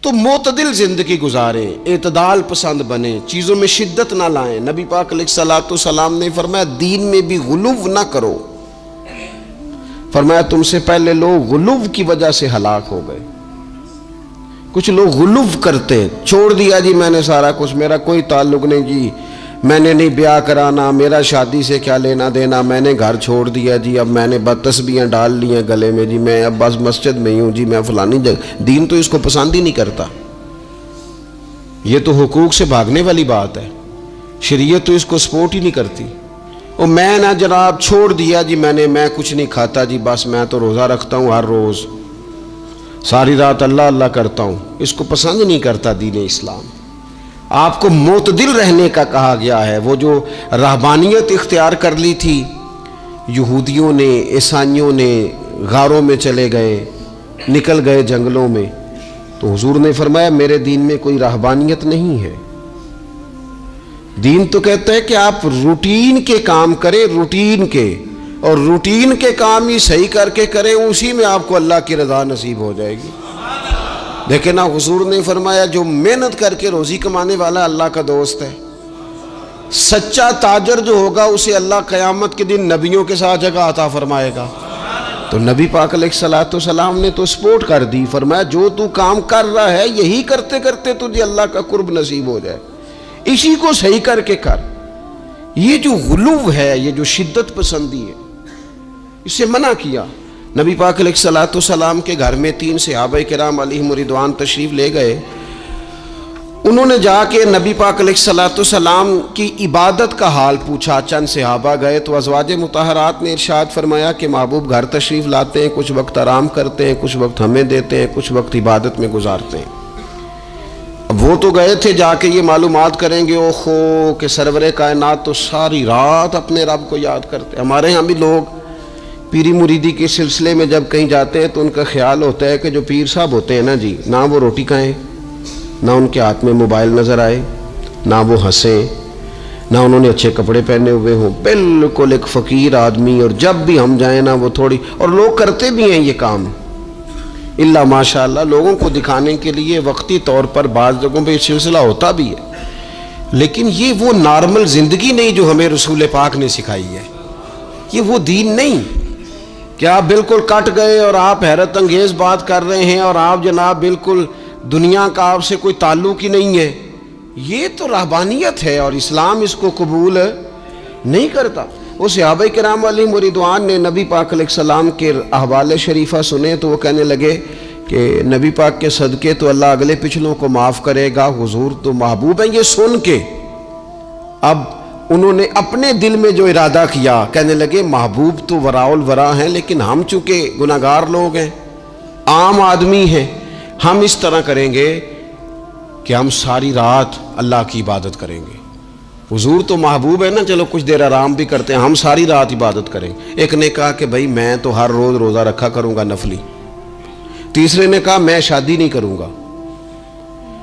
تو معتدل زندگی گزاریں، اعتدال پسند بنیں، چیزوں میں شدت نہ لائیں۔ نبی پاک علیہ الصلوۃ والسلام نے فرمایا دین میں بھی غلو نہ کرو۔ فرمایا تم سے پہلے لوگ غلو کی وجہ سے ہلاک ہو گئے۔ کچھ لوگ غلو کرتے، چھوڑ دیا جی میں نے سارا کچھ، میرا کوئی تعلق نہیں جی، میں نے نہیں بیاہ کرانا، میرا شادی سے کیا لینا دینا، میں نے گھر چھوڑ دیا جی، اب میں نے بس تسبیحاں ڈال لی ہیں گلے میں جی، میں اب بس مسجد میں ہی ہوں جی، میں فلانی جگہ۔ دین تو اس کو پسند ہی نہیں کرتا، یہ تو حقوق سے بھاگنے والی بات ہے، شریعت تو اس کو سپورٹ ہی نہیں کرتی۔ اور میں نہ جناب چھوڑ دیا جی میں کچھ نہیں کھاتا جی، بس میں تو روزہ رکھتا ہوں ہر روز، ساری رات اللہ اللہ کرتا ہوں، اس کو پسند نہیں کرتا دین اسلام۔ آپ کو معتدل رہنے کا کہا گیا ہے۔ وہ جو رہبانیت اختیار کر لی تھی یہودیوں نے، عیسائیوں نے، غاروں میں چلے گئے، نکل گئے جنگلوں میں، تو حضور نے فرمایا میرے دین میں کوئی رہبانیت نہیں ہے۔ دین تو کہتا ہے کہ آپ روٹین کے کام کریں، روٹین کے، اور روٹین کے کام ہی صحیح کر کے کریں، اسی میں آپ کو اللہ کی رضا نصیب ہو جائے گی۔ دیکھیں نا، حضور نے فرمایا جو محنت کر کے روزی کمانے والا اللہ کا دوست ہے۔ سچا تاجر جو ہوگا اسے اللہ قیامت کے دن نبیوں کے ساتھ جگہ عطا فرمائے گا۔ تو نبی پاک علیہ الصلوۃ والسلام نے تو سپورٹ کر دی، فرمایا جو تو کام کر رہا ہے یہی کرتے کرتے تجھے اللہ کا قرب نصیب ہو جائے، اسی کو صحیح کر کے کر۔ یہ جو غلو ہے، یہ جو شدت پسندی ہے، اسے منع کیا۔ نبی پاک علیہ الصلوۃ والسلام کے گھر میں 3 صحابہ کرام علیہم رضوان تشریف لے گئے۔ انہوں نے جا کے نبی پاک علیہ الصلوۃ والسلام کی عبادت کا حال پوچھا۔ چند صحابہ گئے تو ازواج مطہرات نے ارشاد فرمایا کہ محبوب گھر تشریف لاتے ہیں، کچھ وقت آرام کرتے ہیں، کچھ وقت ہمیں دیتے ہیں، کچھ وقت عبادت میں گزارتے ہیں۔ اب وہ تو گئے تھے جا کے یہ معلومات کریں گے اوہو کہ سرور کائنات تو ساری رات اپنے رب کو یاد کرتے ہیں۔ ہمارے ہاں بھی لوگ پیری مریدی کے سلسلے میں جب کہیں جاتے ہیں تو ان کا خیال ہوتا ہے کہ جو پیر صاحب ہوتے ہیں نا جی، نہ وہ روٹی کھائیں، نہ ان کے ہاتھ میں موبائل نظر آئے، نہ وہ ہنسیں، نہ انہوں نے اچھے کپڑے پہنے ہوئے ہوں، بالکل ایک فقیر آدمی، اور جب بھی ہم جائیں نا وہ تھوڑی، اور لوگ کرتے بھی ہیں یہ کام اللہ ماشاءاللہ، لوگوں کو دکھانے کے لیے وقتی طور پر بعض جگہوں پہ یہ سلسلہ ہوتا بھی ہے، لیکن یہ وہ نارمل زندگی نہیں جو ہمیں رسول پاک نے سکھائی ہے، یہ وہ دین نہیں کہ آپ بالکل کٹ گئے اور آپ حیرت انگیز بات کر رہے ہیں اور آپ جناب بالکل دنیا کا آپ سے کوئی تعلق ہی نہیں ہے۔ یہ تو رہبانیت ہے اور اسلام اس کو قبول نہیں کرتا۔ وہ صحابہ کرام علیہم رضوان نے نبی پاک علیہ السلام کے احوال شریفہ سنے تو وہ کہنے لگے کہ نبی پاک کے صدقے تو اللہ اگلے پچھلوں کو معاف کرے گا، حضور تو محبوب ہیں۔ یہ سن کے اب انہوں نے اپنے دل میں جو ارادہ کیا، کہنے لگے محبوب تو وراء الورا ہیں، لیکن ہم چونکہ گناہگار لوگ ہیں، عام آدمی ہیں، ہم اس طرح کریں گے کہ ہم ساری رات اللہ کی عبادت کریں گے۔ حضور تو محبوب ہے نا، چلو کچھ دیر آرام بھی کرتے ہیں، ہم ساری رات عبادت کریں گے۔ ایک نے کہا کہ بھائی میں تو ہر روز روزہ رکھا کروں گا نفلی۔ تیسرے نے کہا میں شادی نہیں کروں گا،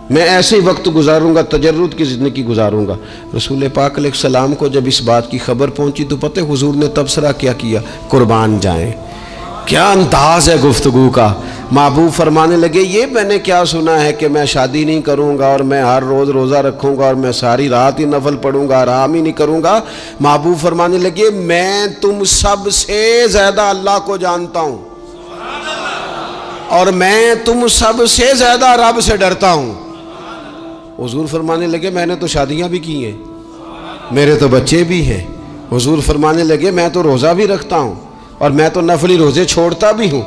میں ایسے ہی وقت گزاروں گا، تجرد کی زندگی گزاروں گا۔ رسول پاک علیہ السلام کو جب اس بات کی خبر پہنچی تو پتہ حضور نے تبصرہ کیا قربان جائیں، کیا انداز ہے گفتگو کا۔ محبوب فرمانے لگے یہ میں نے کیا سنا ہے کہ میں شادی نہیں کروں گا اور میں ہر روز روزہ رکھوں گا اور میں ساری رات ہی نفل پڑھوں گا، آرام ہی نہیں کروں گا۔ محبوب فرمانے لگے میں تم سب سے زیادہ اللہ کو جانتا ہوں اور میں تم سب سے زیادہ رب سے ڈرتا ہوں۔ حضور فرمانے لگے میں نے تو شادیاں بھی کی ہیں، میرے تو بچے بھی ہیں۔ حضور فرمانے لگے میں تو روزہ بھی رکھتا ہوں اور میں تو نفلی روزے چھوڑتا بھی ہوں۔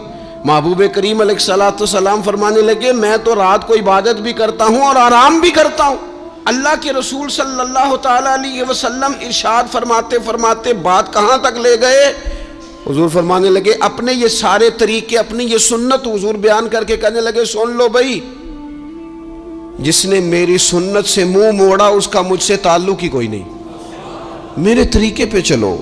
محبوب کریم علیہ الصلوۃ والسلام فرمانے لگے میں تو رات کو عبادت بھی کرتا ہوں اور آرام بھی کرتا ہوں۔ اللہ کے رسول صلی اللہ تعالیٰ علیہ وسلم ارشاد فرماتے فرماتے بات کہاں تک لے گئے؟ حضور فرمانے لگے اپنے یہ سارے طریقے، اپنی یہ سنت حضور بیان کر کے کہنے لگے سن لو بھائی، جس نے میری سنت سے منہ موڑا اس کا مجھ سے تعلق ہی کوئی نہیں، میرے طریقے پہ چلو،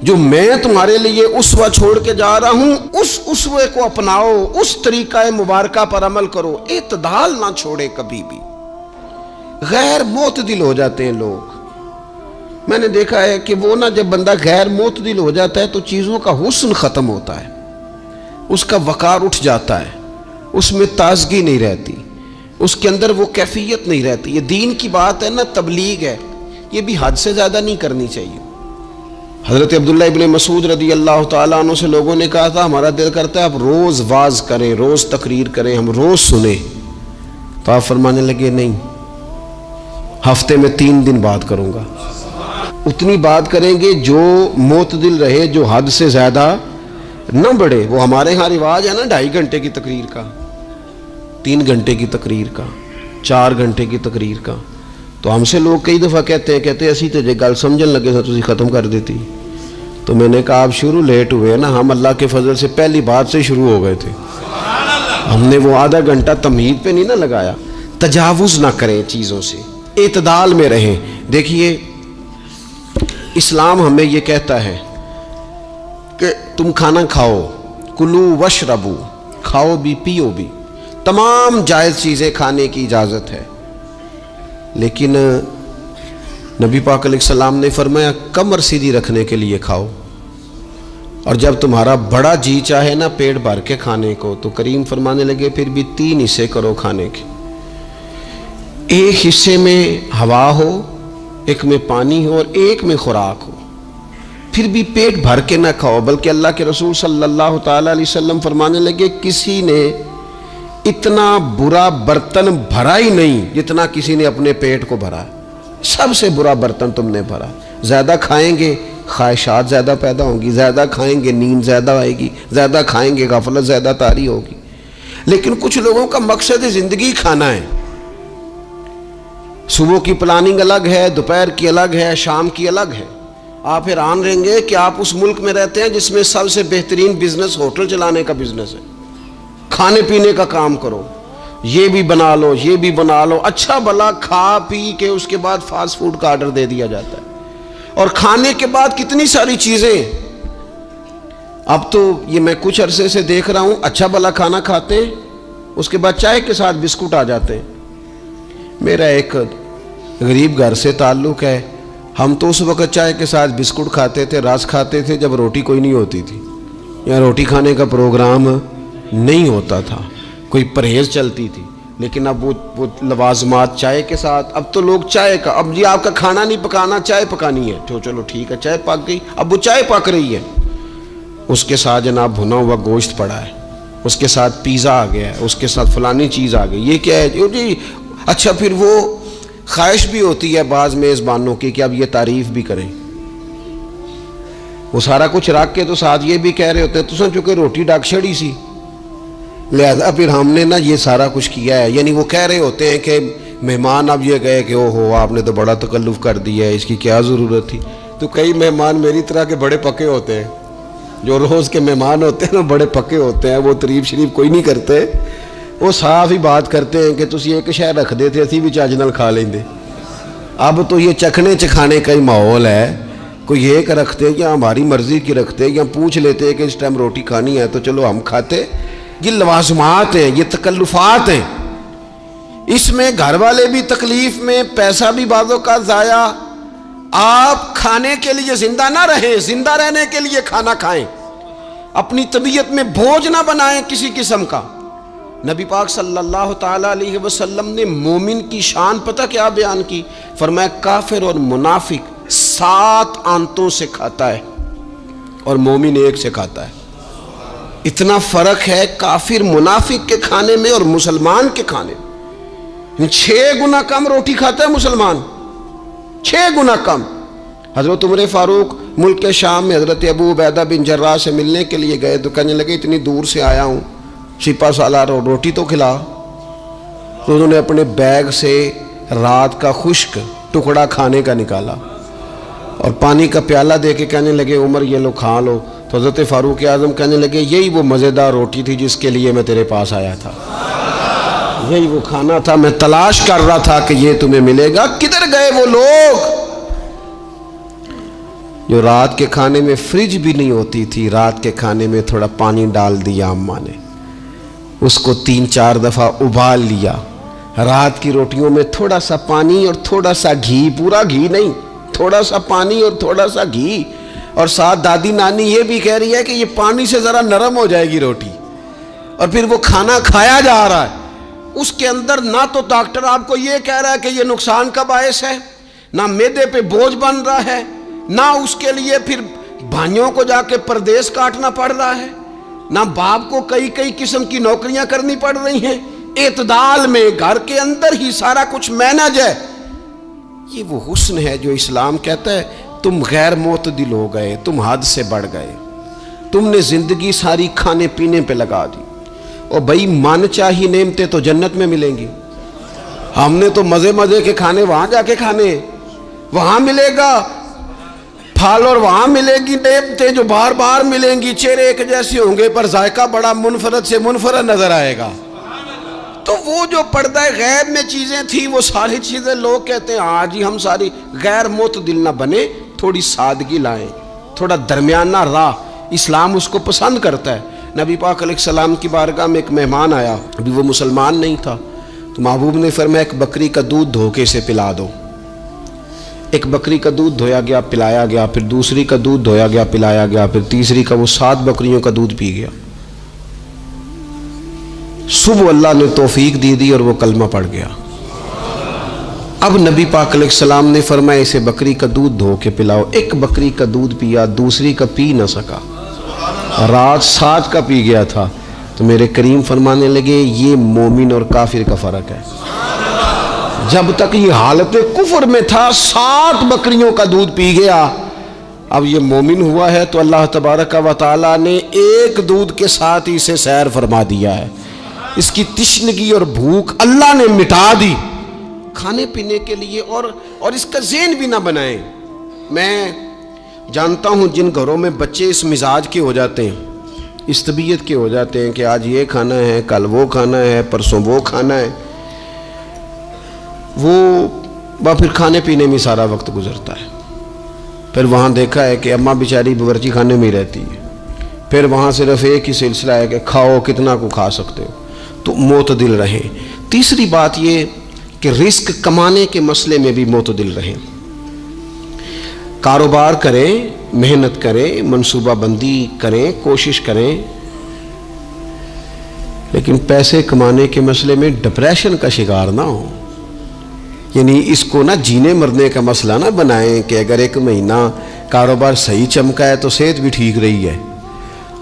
جو میں تمہارے لیے اسوہ چھوڑ کے جا رہا ہوں اس اسوے کو اپناؤ، اس طریقہ مبارکہ پر عمل کرو، اعتدال نہ چھوڑے کبھی بھی۔ غیر معتدل ہو جاتے ہیں لوگ، میں نے دیکھا ہے کہ وہ نا جب بندہ غیر معتدل ہو جاتا ہے تو چیزوں کا حسن ختم ہوتا ہے، اس کا وقار اٹھ جاتا ہے، اس میں تازگی نہیں رہتی۔ اس کے اندر وہ کیفیت نہیں رہتی. یہ دین کی بات ہے نا، تبلیغ ہے، یہ بھی حد سے زیادہ نہیں کرنی چاہیے. حضرت عبداللہ ابن مسعود رضی اللہ تعالیٰ عنہ سے لوگوں نے کہا تھا ہمارا دل کرتا ہے آپ روز واز کریں، روز تقریر کریں، ہم روز سنیں. تو آپ فرمانے لگے نہیں، ہفتے میں 3 دن بات کروں گا. اتنی بات کریں گے جو معتدل رہے، جو حد سے زیادہ نہ بڑھے. وہ ہمارے ہاں رواج ہے نا 2.5 گھنٹے کی تقریر کا، 3 گھنٹے کی تقریر کا، 4 گھنٹے کی تقریر کا. تو ہم سے لوگ کئی دفعہ کہتے ہیں اسی تے جے گل سمجھن لگے تو تسی ختم کر دیتی. تو میں نے کہا آپ شروع لیٹ ہوئے نا، ہم اللہ کے فضل سے پہلی بات سے شروع ہو گئے تھے. ہم نے وہ آدھا گھنٹہ تمہید پہ نہیں نہ لگایا. تجاوز نہ کریں چیزوں سے، اعتدال میں رہیں. دیکھیے اسلام ہمیں یہ کہتا ہے کہ تم کھانا کھاؤ، کلو وشربو، کھاؤ بھی پیو بھی، تمام جائز چیزیں کھانے کی اجازت ہے. لیکن نبی پاک علیہ السلام نے فرمایا کمر سیدھی رکھنے کے لیے کھاؤ. اور جب تمہارا بڑا جی چاہے نا پیٹ بھر کے کھانے کو، تو کریم فرمانے لگے پھر بھی 3 حصے کرو کھانے کے. ایک حصے میں ہوا ہو، ایک میں پانی ہو، اور ایک میں خوراک ہو. پھر بھی پیٹ بھر کے نہ کھاؤ. بلکہ اللہ کے رسول صلی اللہ تعالیٰ علیہ وسلم فرمانے لگے کسی نے اتنا برا برتن بھرا ہی نہیں جتنا کسی نے اپنے پیٹ کو بھرا. سب سے برا برتن تم نے بھرا. زیادہ کھائیں گے خواہشات زیادہ پیدا ہوں گی، زیادہ کھائیں گے نیند زیادہ آئے گی، زیادہ کھائیں گے غفلت زیادہ طاری ہوگی. لیکن کچھ لوگوں کا مقصد زندگی کھانا ہے. صبح کی پلاننگ الگ ہے، دوپہر کی الگ ہے، شام کی الگ ہے. آپ حیران رہیں گے کہ آپ اس ملک میں رہتے ہیں جس میں سب سے بہترین بزنس ہوٹل چلانے کا بزنس ہے. کھانے پینے کا کام کرو، یہ بھی بنا لو، یہ بھی بنا لو، اچھا بھلا کھا پی کے اس کے بعد فاسٹ فوڈ کا آرڈر دے دیا جاتا ہے. اور کھانے کے بعد کتنی ساری چیزیں. اب تو یہ میں کچھ عرصے سے دیکھ رہا ہوں اچھا بھلا کھانا کھاتے ہیں، اس کے بعد چائے کے ساتھ بسکٹ آ جاتے ہیں. میرا ایک غریب گھر سے تعلق ہے. ہم تو اس وقت چائے کے ساتھ بسکٹ کھاتے تھے، رس کھاتے تھے جب روٹی کوئی نہیں ہوتی تھی، یا روٹی کھانے کا پروگرام نہیں ہوتا تھا، کوئی پرہیز چلتی تھی. لیکن اب وہ لوازمات چائے کے ساتھ. اب تو لوگ چائے کا، اب جی آپ کا کھانا نہیں پکانا، چائے پکانی ہے تو چلو ٹھیک ہے چائے پک گئی. اب وہ چائے پک رہی ہے، اس کے ساتھ جناب بھنا ہوا گوشت پڑا ہے، اس کے ساتھ پیزا آ گیا ہے، اس کے ساتھ فلانی چیز آ گئی. یہ کیا ہے جی؟ اچھا پھر وہ خواہش بھی ہوتی ہے بعض میزبانوں کی کہ اب یہ تعریف بھی کریں. وہ سارا کچھ رکھ کے تو ساتھ یہ بھی کہہ رہے ہوتے ہیں تو چونکہ روٹی ڈاک چھڑی سی، لہذا پھر ہم نے نا یہ سارا کچھ کیا ہے. یعنی وہ کہہ رہے ہوتے ہیں کہ مہمان اب یہ کہے کہ او ہو آپ نے تو بڑا تکلف کر دیا ہے، اس کی کیا ضرورت تھی. تو کئی مہمان میری طرح کے بڑے پکے ہوتے ہیں، جو روز کے مہمان ہوتے ہیں نا بڑے پکے ہوتے ہیں، وہ تعریف شریف کوئی نہیں کرتے. وہ صاف ہی بات کرتے ہیں کہ تسی ایک شے رکھ دے تھے اسی بھی چج نال کھا لیں دے. اب تو یہ چکھنے چکھانے کا ہی ماحول ہے. کوئی ایک رکھتے یا ہماری مرضی کی رکھتے یا پوچھ لیتے کہ اس ٹائم روٹی کھانی ہے تو چلو ہم کھاتے. یہ لوازمات ہیں، یہ تکلفات ہیں. اس میں گھر والے بھی تکلیف میں، پیسہ بھی بعضوں کا ضائع. آپ کھانے کے لیے زندہ نہ رہیں، زندہ رہنے کے لیے کھانا کھائیں. اپنی طبیعت میں بوجھ نہ بنائیں کسی قسم کا. نبی پاک صلی اللہ تعالیٰ علیہ وسلم نے مومن کی شان پتہ کیا بیان کی؟ فرمایا کافر اور منافق 7 آنتوں سے کھاتا ہے اور مومن 1 سے کھاتا ہے. اتنا فرق ہے کافر منافق کے کھانے میں اور مسلمان کے کھانے میں. 6 گنا کم روٹی کھاتا ہے مسلمان، 6 گنا کم. حضرت عمر فاروق ملک کے شام میں حضرت ابو عبیدہ بن جراح سے ملنے کے لیے گئے تو کہنے لگے اتنی دور سے آیا ہوں، سپہ سالار روٹی تو کھلا. تو انہوں نے اپنے بیگ سے رات کا خشک ٹکڑا کھانے کا نکالا اور پانی کا پیالہ دے کے کہنے لگے عمر یہ لو کھا لو. تو حضرت فاروق اعظم کہنے لگے یہی وہ مزیدار روٹی تھی جس کے لیے میں تیرے پاس آیا تھا، یہی وہ کھانا تھا، میں تلاش کر رہا تھا کہ یہ تمہیں ملے گا. کدھر گئے وہ لوگ جو رات کے کھانے میں فریج بھی نہیں ہوتی تھی، رات کے کھانے میں تھوڑا پانی ڈال دیا اماں نے، اس کو 3-4 دفعہ ابال لیا. رات کی روٹیوں میں تھوڑا سا پانی اور تھوڑا سا گھی، پورا گھی نہیں، تھوڑا سا پانی اور تھوڑا سا گھی. اور ساتھ دادی نانی یہ بھی کہہ رہی ہے کہ یہ پانی سے ذرا نرم ہو جائے گی روٹی. اور پھر وہ کھانا کھایا جا رہا ہے. اس کے اندر نہ تو ڈاکٹر آپ کو یہ کہہ رہا ہے کہ یہ نقصان کا باعث ہے، نہ معدے پہ بوجھ بن رہا ہے، نہ اس کے لیے پھر بھائیوں کو جا کے پردیس کاٹنا پڑ رہا ہے، نہ باپ کو کئی قسم کی نوکریاں کرنی پڑ رہی ہیں، اعتدال میں گھر کے اندر ہی سارا کچھ مینج ہے۔ یہ وہ حسن ہے جو اسلام کہتا ہے تم غیر معتدل ہو گئے، تم حد سے بڑھ گئے، تم نے زندگی ساری کھانے پینے پہ لگا دی۔ اور بھائی من چاہی نعمتیں تو جنت میں ملیں گی، ہم نے تو مزے کے کھانے وہاں جا کے کھانے، وہاں ملے گا پھل اور وہاں ملے گی نعمتیں جو بار بار ملیں گی، چہرے ایک جیسے ہوں گے پر ذائقہ بڑا منفرد سے منفرد نظر آئے گا۔ تو وہ جو پردہ غیب میں چیزیں تھیں وہ ساری چیزیں لوگ کہتے ہیں ہاں جی ہم ساری غیر معتدل نہ بنے، تھوڑی سادگی لائیں، تھوڑا درمیانہ راہ، اسلام اس کو پسند کرتا ہے۔ نبی پاک علیہ السلام کی بارگاہ میں ایک مہمان آیا، ابھی وہ مسلمان نہیں تھا، تو محبوب نے فرمایا ایک بکری کا دودھ دھو کے اسے پلا دو۔ ایک بکری کا دودھ دھویا گیا، پلایا گیا، پھر دوسری کا دودھ دھویا گیا، پلایا گیا، پھر تیسری کا، وہ 7 بکریوں کا دودھ پی گیا۔ صبح اللہ نے توفیق دی اور وہ کلمہ پڑھ گیا۔ اب نبی پاک علیہ السلام نے فرمایا اسے بکری کا دودھ دھو کے پلاؤ۔ ایک بکری کا دودھ پیا، دوسری کا پی نہ سکا، رات 7 کا پی گیا تھا۔ تو میرے کریم فرمانے لگے یہ مومن اور کافر کا فرق ہے۔ جب تک یہ حالت کفر میں تھا 7 بکریوں کا دودھ پی گیا، اب یہ مومن ہوا ہے تو اللہ تبارک و تعالی نے ایک دودھ کے ساتھ ہی اسے سیر فرما دیا ہے۔ اس کی تشنگی اور بھوک اللہ نے مٹا دی کھانے پینے کے لیے، اور اس کا ذہن بھی نہ بنائیں۔ میں جانتا ہوں جن گھروں میں بچے اس مزاج کے ہو جاتے ہیں، اس طبیعت کے ہو جاتے ہیں کہ آج یہ کھانا ہے، کل وہ کھانا ہے، پرسوں وہ کھانا ہے، وہ پھر کھانے پینے میں سارا وقت گزرتا ہے۔ پھر وہاں دیکھا ہے کہ اماں بیچاری باورچی خانے میں ہی رہتی ہے، پھر وہاں صرف ایک ہی سلسلہ ہے کہ کھاؤ کتنا کو کھا سکتے ہو۔ تو معتدل رہیں۔ تیسری بات یہ کہ رزق کمانے کے مسئلے میں بھی معتدل رہیں۔ کاروبار کریں، محنت کریں، منصوبہ بندی کریں، کوشش کریں، لیکن پیسے کمانے کے مسئلے میں ڈپریشن کا شکار نہ ہو۔ یعنی اس کو نہ جینے مرنے کا مسئلہ نہ بنائیں کہ اگر 1 مہینہ کاروبار صحیح چمکا ہے تو صحت بھی ٹھیک رہی ہے،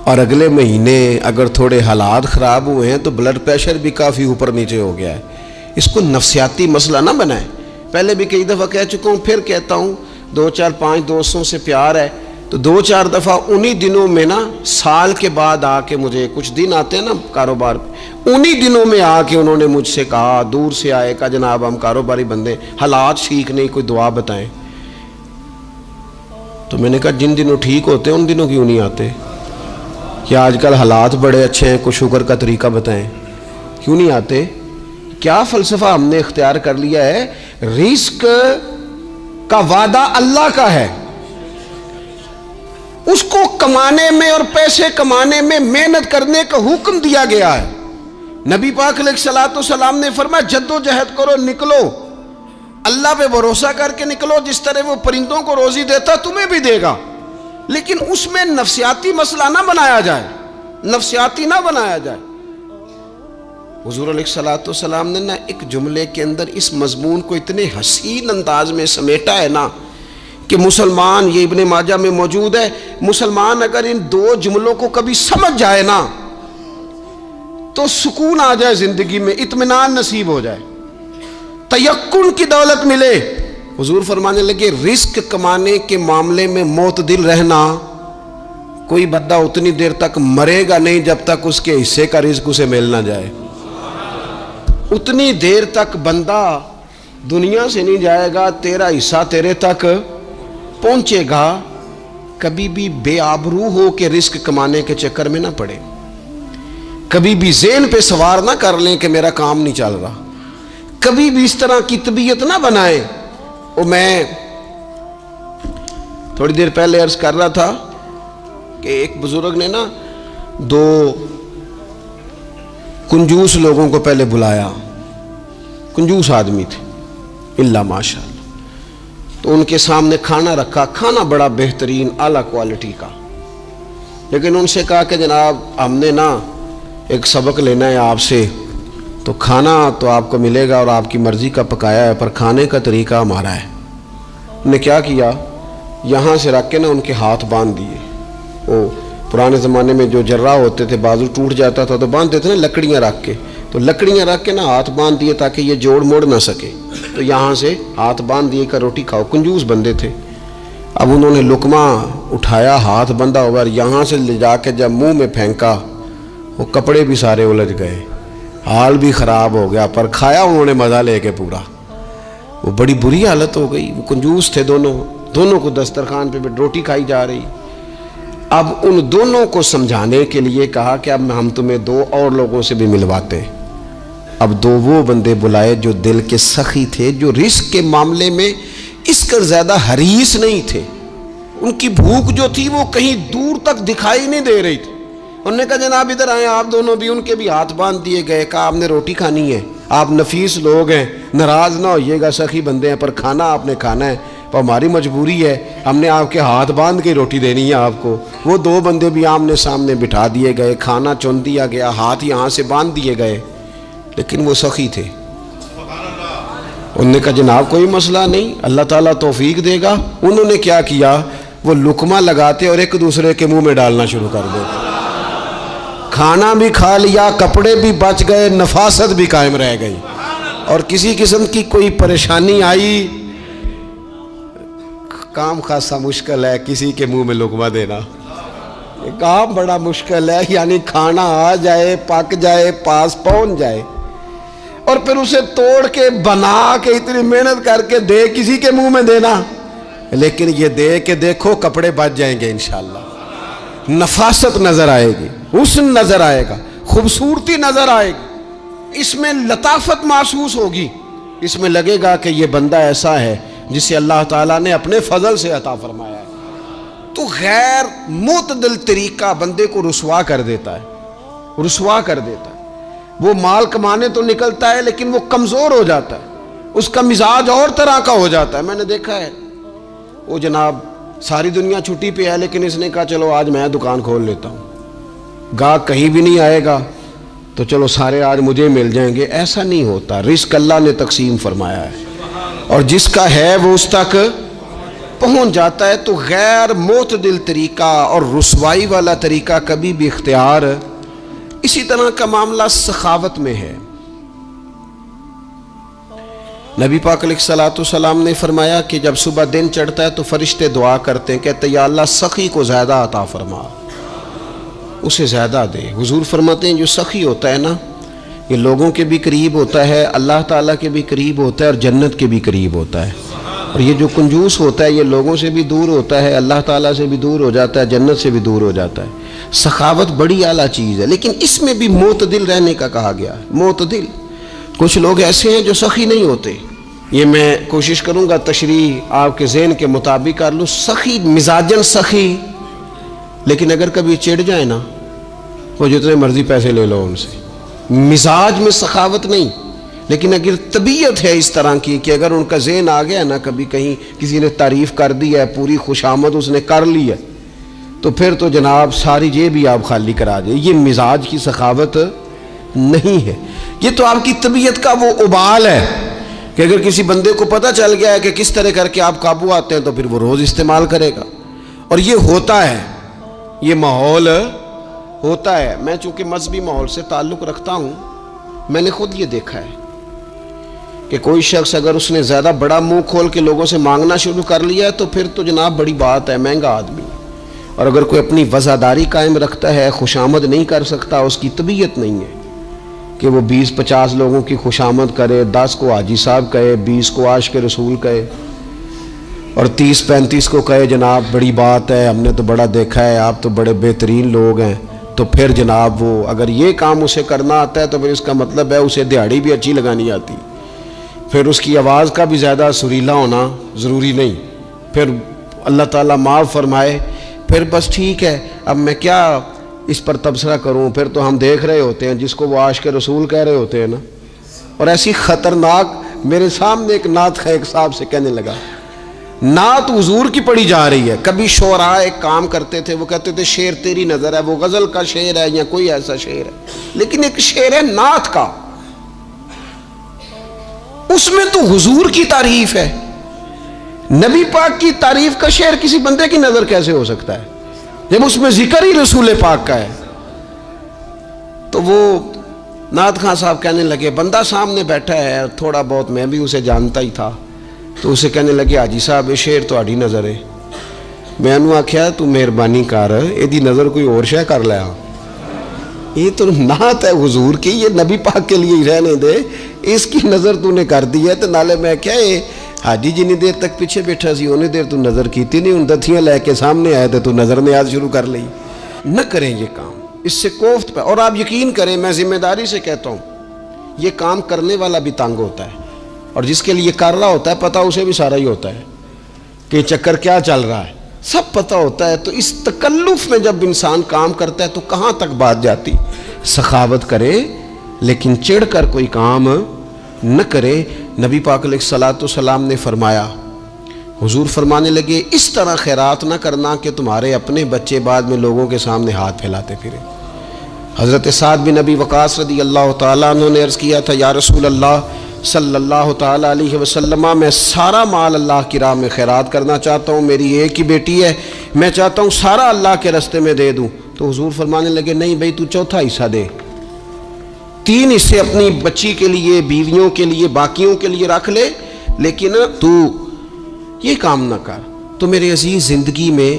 اور اگلے مہینے اگر تھوڑے حالات خراب ہوئے ہیں تو بلڈ پریشر بھی کافی اوپر نیچے ہو گیا ہے۔ اس کو نفسیاتی مسئلہ نہ بنائیں۔ پہلے بھی کئی دفعہ کہہ چکا ہوں، پھر کہتا ہوں، 2 4 5 دوستوں سے پیار ہے تو 2 4 دفعہ انہی دنوں میں نا، سال کے بعد آ کے مجھے کچھ دن آتے ہیں نا کاروبار پہ، انہی دنوں میں آ کے انہوں نے مجھ سے کہا، دور سے آئے، کہا جناب ہم کاروباری بندے، حالات ٹھیک نہیں، کوئی دعا بتائیں۔ تو میں نے کہا جن دنوں ٹھیک ہوتے ہیں ان دنوں کیوں نہیں آتے؟ کیا آج کل حالات بڑے اچھے ہیں، کوئی شکر کا طریقہ بتائیں، کیوں نہیں آتے؟ کیا فلسفہ ہم نے اختیار کر لیا ہے؟ رزق کا وعدہ اللہ کا ہے، اس کو کمانے میں اور پیسے کمانے میں محنت کرنے کا حکم دیا گیا ہے۔ نبی پاک علیہ السلام نے فرمایا جد و جہد کرو، نکلو، اللہ پہ بھروسہ کر کے نکلو، جس طرح وہ پرندوں کو روزی دیتا تمہیں بھی دے گا، لیکن اس میں نفسیاتی مسئلہ نہ بنایا جائے، نفسیاتی نہ بنایا جائے۔ حضور علیہ السلام نے نا ایک جملے کے اندر اس مضمون کو اتنے حسین انداز میں سمیٹا ہے نا کہ مسلمان، یہ ابن ماجہ میں موجود ہے، مسلمان اگر ان 2 جملوں کو کبھی سمجھ جائے نا تو سکون آ جائے زندگی میں، اطمینان نصیب ہو جائے، تیقن کی دولت ملے۔ حضور فرمانے لگے رزق کمانے کے معاملے میں معتدل رہنا، کوئی بندہ اتنی دیر تک مرے گا نہیں جب تک اس کے حصے کا رزق اسے مل نہ جائے۔ اتنی دیر تک بندہ دنیا سے نہیں جائے گا، تیرا حصہ تیرے تک پہنچے گا۔ کبھی بھی بے آبرو ہو کے رزق کمانے کے چکر میں نہ پڑے، کبھی بھی ذہن پہ سوار نہ کر لیں کہ میرا کام نہیں چل رہا، کبھی بھی اس طرح کی طبیعت نہ بنائیں۔ اور میں تھوڑی دیر پہلے عرض کر رہا تھا کہ ایک بزرگ نے نا 2 کنجوس لوگوں کو پہلے بلایا، کنجوس آدمی تھے اللہ ماشاءاللہ، تو ان کے سامنے کھانا رکھا، کھانا بڑا بہترین اعلیٰ کوالٹی کا، لیکن ان سے کہا کہ جناب ہم نے نا ایک سبق لینا ہے آپ سے، تو کھانا تو آپ کو ملے گا اور آپ کی مرضی کا پکایا ہے، پر کھانے کا طریقہ ہمارا ہے۔ نے کیا کیا، یہاں سے رکھ کے نا ان کے ہاتھ باندھ دیے۔ وہ پرانے زمانے میں جو جرہ ہوتے تھے، بازو ٹوٹ جاتا تھا تو باندھتے تھے نا لکڑیاں رکھ کے، تو لکڑیاں رکھ کے نا ہاتھ باندھ دیے تاکہ یہ جوڑ موڑ نہ سکے۔ تو یہاں سے ہاتھ باندھ دیے کہ روٹی کھاؤ۔ کنجوس بندے تھے۔ اب انہوں نے لقمہ اٹھایا، ہاتھ بندھا ہوا، اور یہاں سے لے جا کے جب منہ میں پھینکا، وہ کپڑے بھی سارے الجھ گئے، حال بھی خراب ہو گیا، پر کھایا انہوں نے مزہ لے کے پورا۔ وہ بڑی بری حالت ہو گئی۔ وہ کنجوس تھے دونوں کو دسترخوان پہ روٹی کھائی جا رہی۔ اب ان دونوں کو سمجھانے کے لیے کہا کہ اب ہم تمہیں دو اور لوگوں سے بھی ملواتے ہیں۔ اب دو وہ بندے بلائے جو دل کے سخی تھے، جو رزق کے معاملے میں اس کا زیادہ حریص نہیں تھے۔ ان کی بھوک جو تھی وہ کہیں دور تک دکھائی نہیں دے رہی تھی۔ انہوں نے کہا جناب ادھر آئیں آپ دونوں بھی۔ ان کے بھی ہاتھ باندھ دیے گئے۔ کہا آپ نے روٹی کھانی ہے، آپ نفیس لوگ ہیں، ناراض نہ ہوئیے گا، سخی بندے ہیں، پر کھانا آپ نے کھانا ہے، پر ہماری مجبوری ہے، ہم نے آپ کے ہاتھ باندھ کے روٹی دینی ہے آپ کو۔ وہ دو بندے بھی آمنے سامنے بٹھا دیے گئے، کھانا چن دیا گیا، ہاتھ یہاں سے باندھ دیے گئے، لیکن وہ سخی تھے۔ انہوں نے کہا جناب کوئی مسئلہ نہیں، اللہ تعالیٰ توفیق دے گا۔ انہوں نے کیا کیا، وہ لقمہ لگاتے اور ایک دوسرے کے منہ میں ڈالنا شروع کر دیتے۔ کھانا بھی کھا لیا، کپڑے بھی بچ گئے، نفاست بھی قائم رہ گئی، اور کسی قسم کی کوئی پریشانی آئی۔ کام خاصا مشکل ہے کسی کے منہ میں لقمہ دینا، یہ کام بڑا مشکل ہے، یعنی کھانا آ جائے، پک جائے، پاس پہنچ جائے، اور پھر اسے توڑ کے بنا کے اتنی محنت کر کے دے کسی کے منہ میں دینا۔ لیکن یہ دے کے دیکھو کپڑے بچ جائیں گے انشاءاللہ، نفاست نظر آئے گی، حسن نظر آئے گا، خوبصورتی نظر آئے گی، اس میں لطافت محسوس ہوگی، اس میں لگے گا کہ یہ بندہ ایسا ہے جسے اللہ تعالیٰ نے اپنے فضل سے عطا فرمایا ہے۔ تو غیر معتدل طریقہ بندے کو رسوا کر دیتا ہے، رسوا کر دیتا ہے۔ وہ مال کمانے تو نکلتا ہے لیکن وہ کمزور ہو جاتا ہے، اس کا مزاج اور طرح کا ہو جاتا ہے۔ میں نے دیکھا ہے، وہ جناب ساری دنیا چھٹی پہ ہے لیکن اس نے کہا چلو آج میں دکان کھول لیتا ہوں، گاہک کہیں بھی نہیں آئے گا تو چلو سارے آج مجھے مل جائیں گے۔ ایسا نہیں ہوتا، رزق اللہ نے تقسیم فرمایا ہے، اور جس کا ہے وہ اس تک پہنچ جاتا ہے۔ تو غیر معتدل طریقہ اور رسوائی والا طریقہ کبھی بھی اختیار۔ اسی طرح کا معاملہ سخاوت میں ہے۔ نبی پاک علیہ الصلوۃ والسلام نے فرمایا کہ جب صبح دن چڑھتا ہے تو فرشتے دعا کرتے ہیں، کہتے ہیں یا اللہ سخی کو زیادہ عطا فرما، اسے زیادہ دے۔ حضور فرماتے ہیں جو سخی ہوتا ہے نا، یہ لوگوں کے بھی قریب ہوتا ہے، اللہ تعالیٰ کے بھی قریب ہوتا ہے، اور جنت کے بھی قریب ہوتا ہے۔ اور یہ جو کنجوس ہوتا ہے یہ لوگوں سے بھی دور ہوتا ہے، اللہ تعالیٰ سے بھی دور ہو جاتا ہے، جنت سے بھی دور ہو جاتا ہے۔ سخاوت بڑی اعلیٰ چیز ہے، لیکن اس میں بھی معتدل رہنے کا کہا گیا ہے۔ معتدل، کچھ لوگ ایسے ہیں جو سخی نہیں ہوتے، یہ میں کوشش کروں گا تشریح آپ کے ذہن کے مطابق کر لوں۔ سخی مزاجن سخی، لیکن اگر کبھی چڑ جائے نا، وہ جتنے مرضی پیسے لے لو ان سے، مزاج میں سخاوت نہیں، لیکن اگر طبیعت ہے اس طرح کی کہ اگر ان کا ذہن آ گیا نا، کبھی کہیں کسی نے تعریف کر دی ہے، پوری خوشامد اس نے کر لی ہے، تو پھر تو جناب ساری جیب بھی آپ خالی کرا دیں۔ یہ مزاج کی سخاوت نہیں ہے، یہ تو آپ کی طبیعت کا وہ ابال ہے کہ اگر کسی بندے کو پتہ چل گیا ہے کہ کس طرح کر کے آپ قابو آتے ہیں تو پھر وہ روز استعمال کرے گا، اور یہ ہوتا ہے، یہ ماحول ہوتا ہے۔ میں چونکہ مذہبی ماحول سے تعلق رکھتا ہوں، میں نے خود یہ دیکھا ہے کہ کوئی شخص اگر اس نے زیادہ بڑا منہ کھول کے لوگوں سے مانگنا شروع کر لیا ہے تو پھر تو جناب بڑی بات ہے، مہنگا آدمی۔ اور اگر کوئی اپنی وفاداری قائم رکھتا ہے، خوشامد نہیں کر سکتا، اس کی طبیعت نہیں ہے کہ وہ 20-50 لوگوں کی خوشامد کرے، 10 کو حاجی صاحب کہے، 20 کو عاشق رسول کہے، اور 30-35 کو کہے جناب بڑی بات ہے، ہم نے تو بڑا دیکھا ہے، آپ تو بڑے بہترین لوگ ہیں۔ تو پھر جناب وہ اگر یہ کام اسے کرنا آتا ہے تو پھر اس کا مطلب ہے اسے دہاڑی بھی اچھی لگانی آتی، پھر اس کی آواز کا بھی زیادہ سریلا ہونا ضروری نہیں، پھر اللہ تعالیٰ معاف فرمائے، پھر بس ٹھیک ہے، اب میں کیا اس پر تبصرہ کروں، پھر تو ہم دیکھ رہے ہوتے ہیں جس کو وہ عاشق رسول کہہ رہے ہوتے ہیں نا، اور ایسی خطرناک۔ میرے سامنے ایک نعت خواہ ایک صاحب سے کہنے لگا، نعت حضور کی پڑھی جا رہی ہے، کبھی شعراء ایک کام کرتے تھے، وہ کہتے تھے شعر تیری نظر ہے، وہ غزل کا شعر ہے یا کوئی ایسا شعر ہے، لیکن ایک شعر ہے نعت کا، اس میں تو حضور کی تعریف ہے. نبی پاک کی تعریف کا شعر کسی بندے کی نظر کیسے ہو سکتا ہے جب اس میں ذکر ہی رسول پاک کا ہے؟ تو وہ نعت خان صاحب کہنے لگے، بندہ سامنے بیٹھا ہے تھوڑا بہت میں بھی اسے جانتا ہی تھا، تو اسے کہنے لگے حاجی صاحب یہ شعر تہاڈی نظر ہے. میں انہوں آکھیا تو مہربانی کر ایدی نظر کوئی اور شے کر لیا، یہ تو نعت ہے حضور کی، یہ نبی پاک کے لیے ہی رہنے دے، اس کی نظر تو نے کر دی ہے. تو نالے میں کیا ہے حاجی جنی دیر تک پیچھے بیٹھا سی انہیں دیر تو نظر کیتی نہیں، ان دتھیاں لے کے سامنے آئے تو نظر نیاز شروع کر لی. نہ کریں یہ کام، اس سے کوفت پہ. اور آپ یقین کریں، میں ذمہ داری سے کہتا ہوں، یہ کام کرنے والا بھی تنگ ہوتا ہے، اور جس کے لیے کر رہا ہوتا ہے پتہ اسے بھی سارا ہی ہوتا ہے کہ چکر کیا چل رہا ہے، سب پتہ ہوتا ہے. تو اس تکلف میں جب انسان کام کرتا ہے تو کہاں تک بات جاتی. سخاوت کرے لیکن چڑھ کر کوئی کام نہ کرے. نبی پاک علیہ الصلوۃ والسلام نے فرمایا، حضور فرمانے لگے اس طرح خیرات نہ کرنا کہ تمہارے اپنے بچے بعد میں لوگوں کے سامنے ہاتھ پھیلاتے پھرے. حضرت سعد بن ابی وقاص رضی اللہ تعالیٰ عنہ نے عرض کیا تھا، یا رسول اللہ صلی اللہ تعالیٰ علیہ وسلم، میں سارا مال اللہ کی راہ میں خیرات کرنا چاہتا ہوں، میری ایک ہی بیٹی ہے، میں چاہتا ہوں سارا اللہ کے راستے میں دے دوں. تو حضور فرمانے لگے نہیں بھائی تو چوتھا حصہ دے، 3 حصے اپنی بچی کے لیے، بیویوں کے لیے، باقیوں کے لیے رکھ لے، لیکن تو یہ کام نہ کر. تو میرے عزیز زندگی میں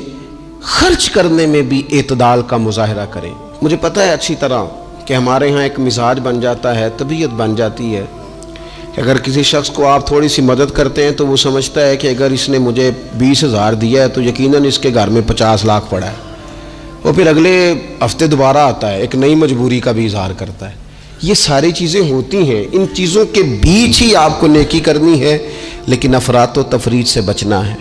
خرچ کرنے میں بھی اعتدال کا مظاہرہ کریں. مجھے پتہ ہے اچھی طرح کہ ہمارے ہاں ایک مزاج بن جاتا ہے، طبیعت بن جاتی ہے کہ اگر کسی شخص کو آپ تھوڑی سی مدد کرتے ہیں تو وہ سمجھتا ہے کہ اگر اس نے مجھے 20,000 دیا ہے تو یقیناً اس کے گھر میں 50 لاکھ پڑا ہے. وہ پھر اگلے ہفتے دوبارہ آتا ہے، ایک نئی مجبوری کا بھی اظہار کرتا ہے. یہ ساری چیزیں ہوتی ہیں، ان چیزوں کے بیچ ہی آپ کو نیکی کرنی ہے، لیکن افراط و تفریط سے بچنا ہے.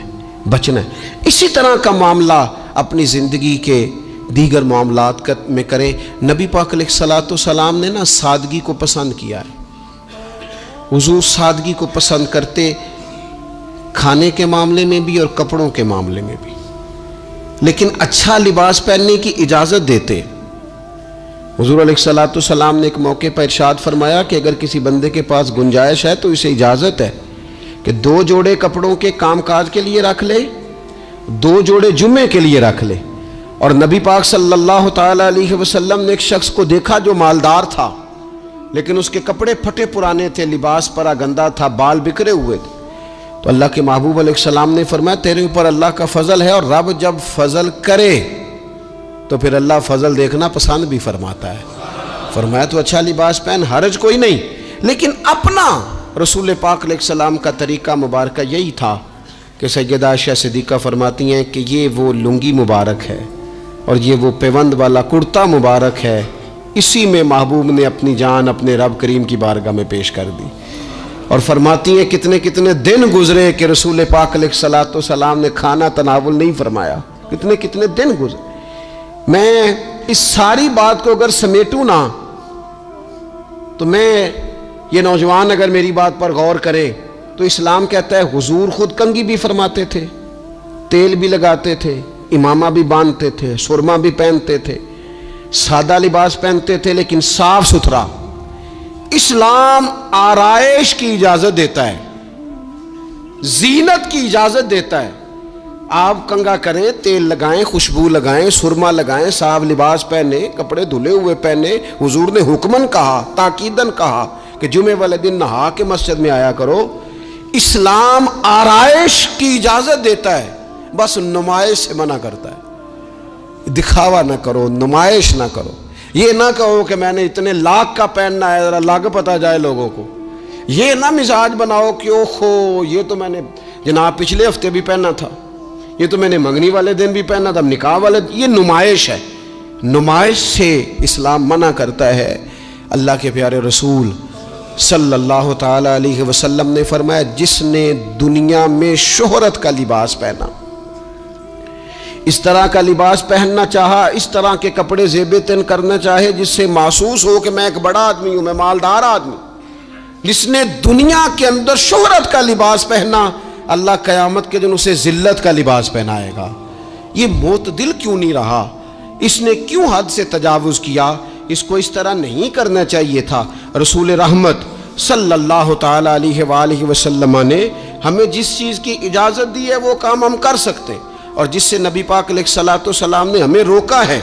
اسی طرح کا معاملہ اپنی زندگی کے دیگر معاملات میں کریں. نبی پاک علیہ الصلوۃ والسلام نے نا سادگی کو پسند کیا ہے. حضور سادگی کو پسند کرتے، کھانے کے معاملے میں بھی اور کپڑوں کے معاملے میں بھی، لیکن اچھا لباس پہننے کی اجازت دیتے. حضور علیہ الصلوۃ والسلام نے ایک موقع پر ارشاد فرمایا کہ اگر کسی بندے کے پاس گنجائش ہے تو اسے اجازت ہے کہ 2 جوڑے کپڑوں کے کام کاج کے لیے رکھ لے، 2 جوڑے جمعے کے لیے رکھ لے. اور نبی پاک صلی اللہ تعالیٰ علیہ وسلم نے ایک شخص کو دیکھا جو مالدار تھا لیکن اس کے کپڑے پھٹے پرانے تھے، لباس پرا گندا تھا، بال بکھرے ہوئے تھے. تو اللہ کے محبوب علیہ السلام نے فرمایا تیرے اوپر اللہ کا فضل ہے، اور رب جب فضل کرے تو پھر اللہ فضل دیکھنا پسند بھی فرماتا ہے. فرمایا تو اچھا لباس پہن، حرج کوئی نہیں. لیکن اپنا رسول پاک علیہ السلام کا طریقہ مبارکہ یہی تھا کہ سیدہ عائشہ صدیقہ فرماتی ہیں کہ یہ وہ لنگی مبارک ہے اور یہ وہ پیوند والا کرتا مبارک ہے، اسی میں محبوب نے اپنی جان اپنے رب کریم کی بارگاہ میں پیش کر دی. اور فرماتی ہیں کتنے کتنے دن گزرے کہ رسول پاک علیہ الصلوۃ والسلام نے کھانا تناول نہیں فرمایا، کتنے کتنے دن گزرے. میں اس ساری بات کو اگر سمیٹوں نا تو میں یہ نوجوان اگر میری بات پر غور کرے تو اسلام کہتا ہے حضور خود کنگھی بھی فرماتے تھے، تیل بھی لگاتے تھے، امامہ بھی باندھتے تھے، سرما بھی پہنتے تھے، سادہ لباس پہنتے تھے لیکن صاف ستھرا. اسلام آرائش کی اجازت دیتا ہے، زینت کی اجازت دیتا ہے. آپ کنگا کریں، تیل لگائیں، خوشبو لگائیں، سرما لگائیں، صاف لباس پہنے، کپڑے دھلے ہوئے پہنے. حضور نے حکمن کہا، تاکیدن کہا کہ جمعے والے دن نہا کے مسجد میں آیا کرو. اسلام آرائش کی اجازت دیتا ہے، بس نمائش سے منع کرتا ہے. دکھاوا نہ کرو، نمائش نہ کرو. یہ نہ کہو کہ میں نے اتنے لاکھ کا پہننا ہے، ذرا لاکھ پتہ جائے لوگوں کو. یہ نہ مزاج بناؤ کہ اوہو یہ تو میں نے جناب پچھلے ہفتے بھی پہنا تھا، یہ تو میں نے منگنی والے دن بھی پہنا تھا، نکاح والے. یہ نمائش ہے، نمائش سے اسلام منع کرتا ہے. اللہ کے پیارے رسول صلی اللہ تعالیٰ علیہ وسلم نے فرمایا جس نے دنیا میں شہرت کا لباس پہنا، اس طرح کا لباس پہننا چاہا، اس طرح کے کپڑے زیب تن کرنا چاہے جس سے محسوس ہو کہ میں ایک بڑا آدمی ہوں، میں مالدار آدمی. جس نے دنیا کے اندر شہرت کا لباس پہنا، اللہ قیامت کے دن اسے ذلت کا لباس پہنائے گا. یہ معتدل کیوں نہیں رہا؟ اس نے کیوں حد سے تجاوز کیا؟ اس کو اس طرح نہیں کرنا چاہیے تھا. رسول رحمت صلی اللہ تعالی علیہ وآلہ وسلم نے ہمیں جس چیز کی اجازت دی ہے وہ کام ہم کر سکتے ہیں، اور جس سے نبی پاک علیہ الصلوۃ والسلام نے ہمیں روکا ہے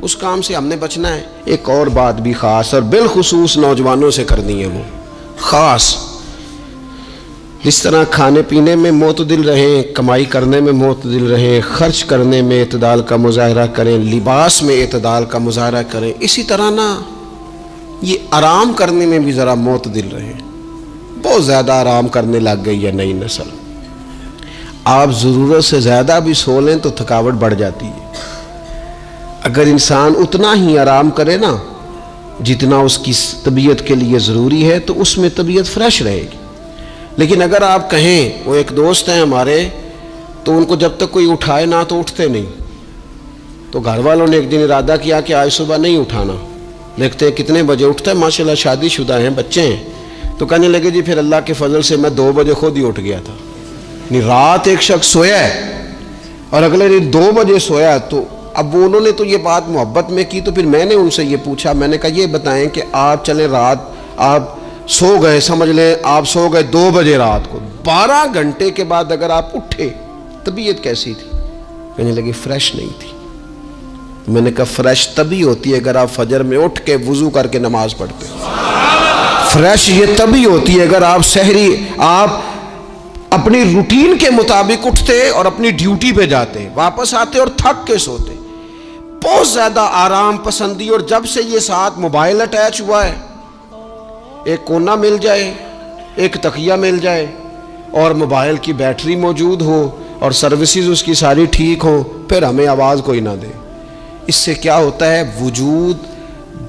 اس کام سے ہم نے بچنا ہے۔ ایک اور بات بھی خاص اور بالخصوص نوجوانوں سے کرنی ہے، وہ خاص جس طرح کھانے پینے میں معتدل رہیں، کمائی کرنے میں معتدل رہیں، خرچ کرنے میں اعتدال کا مظاہرہ کریں، لباس میں اعتدال کا مظاہرہ کریں، اسی طرح نا یہ آرام کرنے میں بھی ذرا معتدل رہیں۔ بہت زیادہ آرام کرنے لگ گئی ہے نئی نسل، آپ ضرورت سے زیادہ بھی سو لیں تو تھکاوٹ بڑھ جاتی ہے۔ اگر انسان اتنا ہی آرام کرے نا جتنا اس کی طبیعت کے لیے ضروری ہے تو اس میں طبیعت فریش رہے گی۔ لیکن اگر آپ کہیں، وہ ایک دوست ہیں ہمارے، تو ان کو جب تک کوئی اٹھائے نہ تو اٹھتے نہیں، تو گھر والوں نے ایک دن ارادہ کیا کہ آج صبح نہیں اٹھانا، دیکھتے ہیں کتنے بجے اٹھتا ہے، ماشاءاللہ شادی شدہ ہیں، بچے ہیں، تو کہنے لگے جی پھر اللہ کے فضل سے میں 2 بجے خود ہی اٹھ گیا تھا۔ رات ایک شخص سویا ہے اور اگلے دن 2 بجے سویا، تو اب انہوں نے تو یہ بات محبت میں کی، تو پھر میں نے ان سے یہ پوچھا، میں نے کہا یہ بتائیں کہ آپ چلیں رات آپ سو گئے، سمجھ لیں آپ سو گئے 2 بجے رات کو، 12 گھنٹے کے بعد اگر آپ اٹھے طبیعت کیسی تھی؟ کہنے لگے فریش نہیں تھی۔ میں نے کہا فریش تبھی ہوتی ہے اگر آپ فجر میں اٹھ کے وضو کر کے نماز پڑھتے ہیں، فریش یہ تبھی ہوتی ہے اگر آپ سحری آپ اپنی روٹین کے مطابق اٹھتے اور اپنی ڈیوٹی پہ جاتے، واپس آتے اور تھک کے سوتے۔ بہت زیادہ آرام پسندی، اور جب سے یہ ساتھ موبائل اٹیچ ہوا ہے، ایک کونا مل جائے، ایک تکیہ مل جائے اور موبائل کی بیٹری موجود ہو اور سروسز اس کی ساری ٹھیک ہو، پھر ہمیں آواز کوئی نہ دے، اس سے کیا ہوتا ہے؟ وجود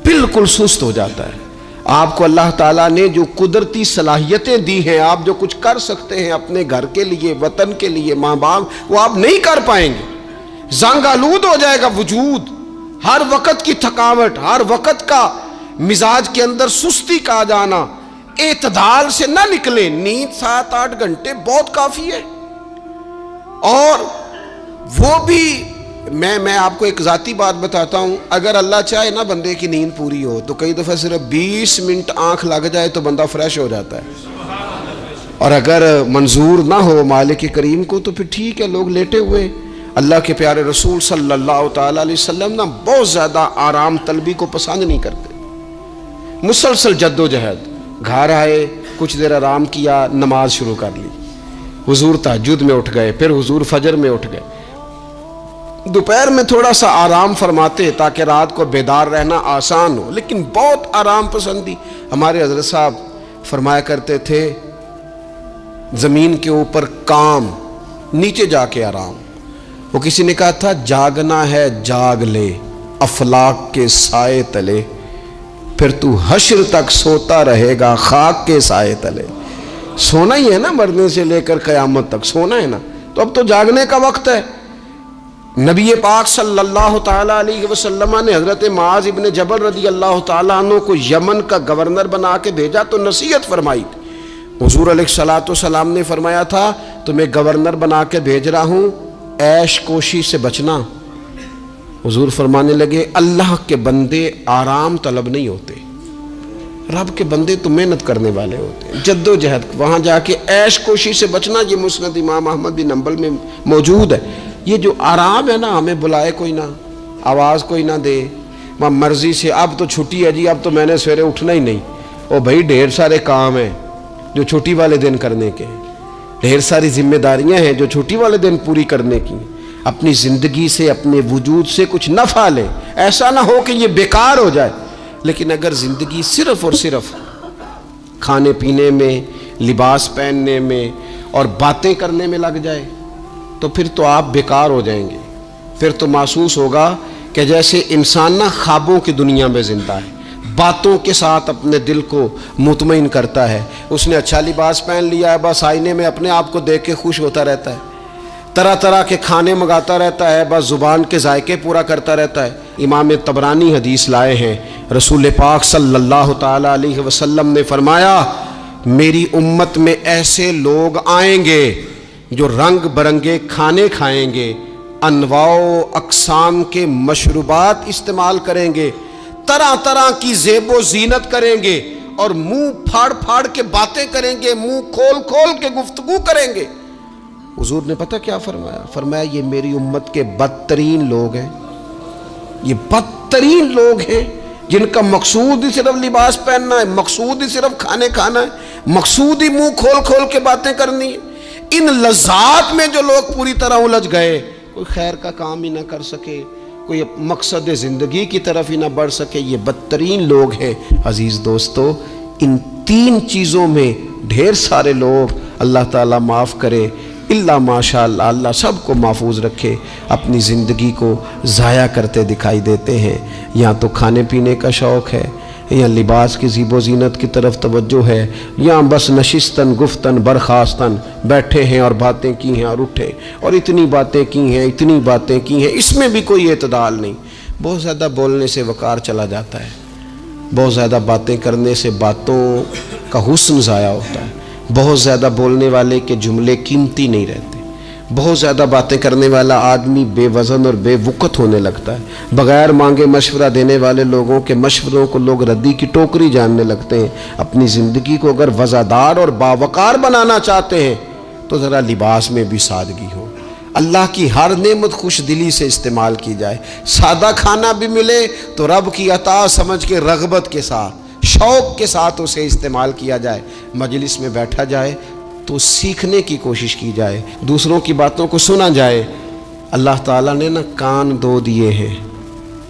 بالکل سست ہو جاتا ہے۔ آپ کو اللہ تعالیٰ نے جو قدرتی صلاحیتیں دی ہیں، آپ جو کچھ کر سکتے ہیں اپنے گھر کے لیے، وطن کے لیے، ماں باپ، وہ آپ نہیں کر پائیں گے، زنگ آلود ہو جائے گا وجود، ہر وقت کی تھکاوٹ، ہر وقت کا مزاج کے اندر سستی کا آ جانا، اعتدال سے نہ نکلے۔ نیند 7-8 گھنٹے بہت کافی ہے، اور وہ بھی میں آپ کو ایک ذاتی بات بتاتا ہوں، اگر اللہ چاہے نا بندے کی نیند پوری ہو تو کئی دفعہ صرف 20 منٹ آنکھ لگ جائے تو بندہ فریش ہو جاتا ہے، اور اگر منظور نہ ہو مالک کریم کو تو پھر ٹھیک ہے، لوگ لیٹے ہوئے۔ اللہ کے پیارے رسول صلی اللہ تعالیٰ علیہ وسلم نا بہت زیادہ آرام طلبی کو پسند نہیں کرتے، مسلسل جد و جہد، گھر آئے کچھ دیر آرام کیا، نماز شروع کر لی، حضور تہجد میں اٹھ گئے، پھر حضور فجر میں اٹھ گئے، دوپہر میں تھوڑا سا آرام فرماتے تاکہ رات کو بیدار رہنا آسان ہو، لیکن بہت آرام پسندی۔ ہمارے حضرت صاحب فرمایا کرتے تھے زمین کے اوپر کام، نیچے جا کے آرام۔ وہ کسی نے کہا تھا جاگنا ہے جاگ لے افلاک کے سائے تلے، پھر تو حشر تک سوتا رہے گا خاک کے سائے تلے۔ سونا ہی ہے نا، مرنے سے لے کر قیامت تک سونا ہے نا، تو اب تو جاگنے کا وقت ہے۔ نبی پاک صلی اللہ تعالیٰ علیہ وسلم نے حضرت معاذ ابن جبل رضی اللہ تعالیٰ عنہ کو یمن کا گورنر بنا کے بھیجا تو نصیحت فرمائی تھی۔ حضور علیہ الصلوۃ والسلام نے فرمایا تھا تمہیں گورنر بنا کے بھیج رہا ہوں، عیش کوشی سے بچنا۔ حضور فرمانے لگے اللہ کے بندے آرام طلب نہیں ہوتے، رب کے بندے تو محنت کرنے والے ہوتے ہیں، جد و جہد، وہاں جا کے عیش کوشی سے بچنا۔ یہ مسند امام احمد بن حنبل میں موجود ہے۔ یہ جو آرام ہے نا، ہمیں بلائے کوئی نہ، آواز کوئی نہ دے، وہاں مرضی سے اب تو چھٹی ہے جی، اب تو میں نے سویرے اٹھنا ہی نہیں، او بھائی ڈھیر سارے کام ہیں جو چھٹی والے دن کرنے کے، ڈھیر ساری ذمہ داریاں ہیں جو چھٹی والے دن پوری کرنے کی۔ اپنی زندگی سے، اپنے وجود سے کچھ نفع لے، ایسا نہ ہو کہ یہ بیکار ہو جائے۔ لیکن اگر زندگی صرف اور صرف کھانے پینے میں، لباس پہننے میں اور باتیں کرنے میں لگ جائے تو پھر تو آپ بیکار ہو جائیں گے۔ پھر تو محسوس ہوگا کہ جیسے انسان نہ خوابوں کی دنیا میں زندہ ہے، باتوں کے ساتھ اپنے دل کو مطمئن کرتا ہے۔ اس نے اچھا لباس پہن لیا ہے، بس آئینے میں اپنے آپ کو دیکھ کے خوش ہوتا رہتا ہے، طرح طرح کے کھانے منگاتا رہتا ہے، بس زبان کے ذائقے پورا کرتا رہتا ہے۔ امام طبرانی حدیث لائے ہیں، رسول پاک صلی اللہ تعالیٰ علیہ وسلم نے فرمایا میری امت میں ایسے لوگ آئیں گے جو رنگ برنگے کھانے کھائیں گے، انواع و اقسام کے مشروبات استعمال کریں گے، طرح طرح کی زیب و زینت کریں گے، اور منہ پھاڑ پھاڑ کے باتیں کریں گے، منہ کھول کھول کے گفتگو کریں گے، حضور نے پتہ کیا فرمایا؟ فرمایا یہ میری امت کے بدترین لوگ ہیں، یہ بدترین لوگ ہیں جن کا مقصود ہی صرف لباس پہننا ہے، مقصود ہی صرف کھانے کھانا ہے، مقصود ہی منہ کھول کھول کے باتیں کرنی ہے۔ ان لذات میں جو لوگ پوری طرح الجھ گئے، کوئی خیر کا کام ہی نہ کر سکے، کوئی مقصد زندگی کی طرف ہی نہ بڑھ سکے، یہ بدترین لوگ ہیں۔ عزیز دوستو، ان تین چیزوں میں ڈھیر سارے لوگ، اللہ تعالیٰ معاف کرے اللہ ماشاء اللہ، اللہ سب کو محفوظ رکھے، اپنی زندگی کو ضائع کرتے دکھائی دیتے ہیں۔ یا تو کھانے پینے کا شوق ہے، یا لباس کی زیب و زینت کی طرف توجہ ہے، یا بس نشستن گفتن برخاستن بیٹھے ہیں اور باتیں کی ہیں اور اٹھے اور اتنی باتیں کی ہیں، اتنی باتیں کی ہیں، اس میں بھی کوئی اعتدال نہیں۔ بہت زیادہ بولنے سے وقار چلا جاتا ہے، بہت زیادہ باتیں کرنے سے باتوں کا حسن ضائع ہوتا ہے، بہت زیادہ بولنے والے کے جملے قیمتی نہیں رہتے، بہت زیادہ باتیں کرنے والا آدمی بے وزن اور بے وقت ہونے لگتا ہے، بغیر مانگے مشورہ دینے والے لوگوں کے مشوروں کو لوگ ردی کی ٹوکری جاننے لگتے ہیں۔ اپنی زندگی کو اگر وزادار اور باوقار بنانا چاہتے ہیں تو ذرا لباس میں بھی سادگی ہو، اللہ کی ہر نعمت خوش دلی سے استعمال کی جائے، سادہ کھانا بھی ملے تو رب کی عطا سمجھ کے رغبت کے ساتھ شوق کے ساتھ اسے استعمال کیا جائے، مجلس میں بیٹھا جائے تو سیکھنے کی کوشش کی جائے، دوسروں کی باتوں کو سنا جائے۔ اللہ تعالیٰ نے نا کان دو دیے ہیں،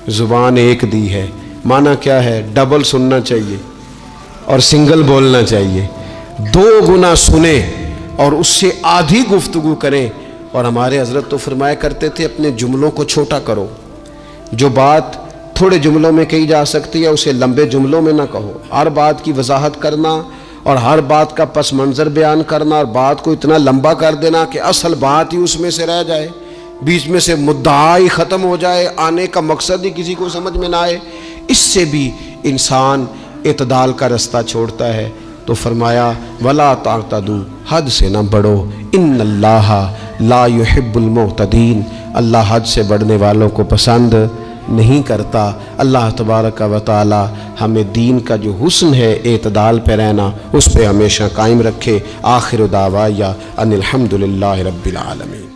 زبان ایک دی ہے، معنی کیا ہے؟ ڈبل سننا چاہیے اور سنگل بولنا چاہیے، دو گنا سنیں اور اس سے آدھی گفتگو کریں۔ اور ہمارے حضرت تو فرمایا کرتے تھے اپنے جملوں کو چھوٹا کرو، جو بات تھوڑے جملوں میں کہی جا سکتی ہے اسے لمبے جملوں میں نہ کہو، ہر بات کی وضاحت کرنا اور ہر بات کا پس منظر بیان کرنا اور بات کو اتنا لمبا کر دینا کہ اصل بات ہی اس میں سے رہ جائے، بیچ میں سے مدعا ہی ختم ہو جائے، آنے کا مقصد ہی کسی کو سمجھ میں نہ آئے، اس سے بھی انسان اعتدال کا رستہ چھوڑتا ہے۔ تو فرمایا وَلَا تَعْتَدُوا، حد سے نہ بڑھو، إِنَّ اللَّهَ لَا يُحِبُّ الْمُعْتَدِينَ، اللہ حد سے بڑھنے والوں کو پسند نہیں کرتا۔ اللہ تبارک و تعالی ہمیں دین کا جو حسن ہے اعتدال پہ رہنا اس پہ ہمیشہ قائم رکھے۔ آخر دعوایا ان الحمدللہ رب العالمین۔